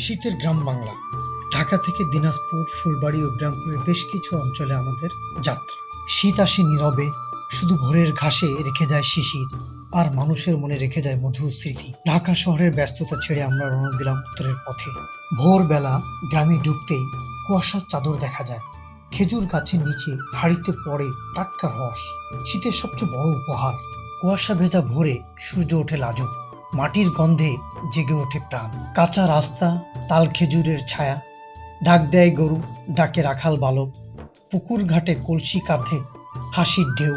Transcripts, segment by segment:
শীতের গ্রাম বাংলা। ঢাকা থেকে দিনাজপুর, ফুলবাড়ি ও ইব্রাহিমপুরের বেশ কিছু অঞ্চলে আমাদের যাত্রা। শীত আসে নীরবে, শুধু ভোরের ঘাসে রেখে যায় শিশির, আর মানুষের মনে রেখে যায় মধুর স্মৃতি। ঢাকা শহরের ব্যস্ততা ছেড়ে আমরা রওনা দিলাম উত্তরের পথে। ভোরবেলা গ্রামে ঢুকতেই কুয়াশার চাদর দেখা যায়। খেজুর গাছের নিচে হাড়িতে পড়ে টাটকা রস, শীতের সবচেয়ে বড় উপহার। কুয়াশা ভেজা ভোরে সূর্য ওঠে লাজুক, মাটির গন্ধে জেগে ওঠে প্রাণ। কাঁচা রাস্তা, তাল খেজুরের ছায়া, ডাক দেয় গরু, ডাকে রাখাল বালক। পুকুর ঘাটে কলসি কাঁধে হাসির ঢেউ,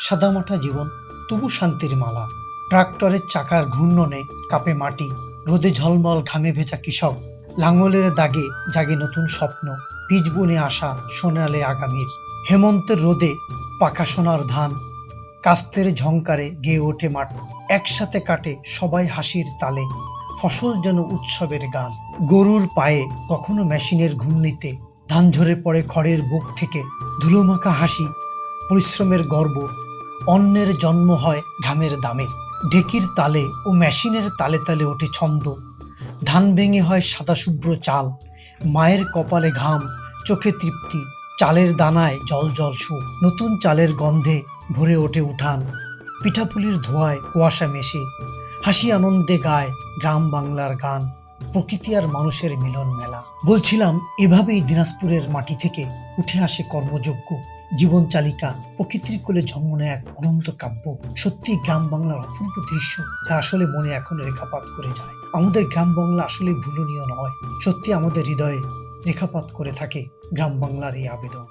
সাদামাটা জীবন তবু শান্তির মালা। ট্রাক্টরের চাকার ঘূর্ণনে কাঁপে মাটি, রোদে ঝলমল ঘামে ভেজা কৃষক। লাঙলের দাগে জাগে নতুন স্বপ্ন, বীজ বুনে আসা সোনালে আগামীর। হেমন্তের রোদে পাকা সোনার ধান, কাস্তের ঝংকারে গেয়ে ওঠে মাঠ। একসাথে কাটে সবাই হাসির তালে, ফসল যেন উৎসবের গান। গরুর পায়ে কখনো মেশিনের ঘূর্ণিতে ধান ঝরে পড়ে খড়ের বুক থেকে। ধুলোমাখা হাসি, পরিশ্রমের গর্ব, অন্যের জন্ম হয় ঘামের দামে। ঢেকির তালে ও মেশিনের তালে তালে ওঠে ছন্দ, ধান ভেঙে হয় সাদা শুভ্র চাল। মায়ের কপালে ঘাম, চোখে তৃপ্তি, চালের দানায় জল জল সুখ। নতুন চালের গন্ধে ভরে ওঠে উঠান, পিঠাপুলির ধোঁয়ায় কুয়াশা মেশে। হাসি আনন্দে গায় গ্রাম বাংলার গান, প্রকৃতি আর মানুষের মিলন মেলা। বলছিলাম, এভাবেই দিনাজপুরের মাটি থেকে উঠে আসে কর্মযোগ্য জীবন চালিকা, প্রকৃতির কোলে জন্ম নেয় এক অনন্ত কাব্য। সত্যি গ্রাম বাংলার অপূর্ব দৃশ্য, যা আসলে মনে এখন রেখাপাত করে যায়। আমাদের গ্রাম বাংলা আসলে ভুলনীয় নয়, সত্যি আমাদের হৃদয়ে রেখাপাত করে থাকে গ্রাম বাংলার এই আবেদন।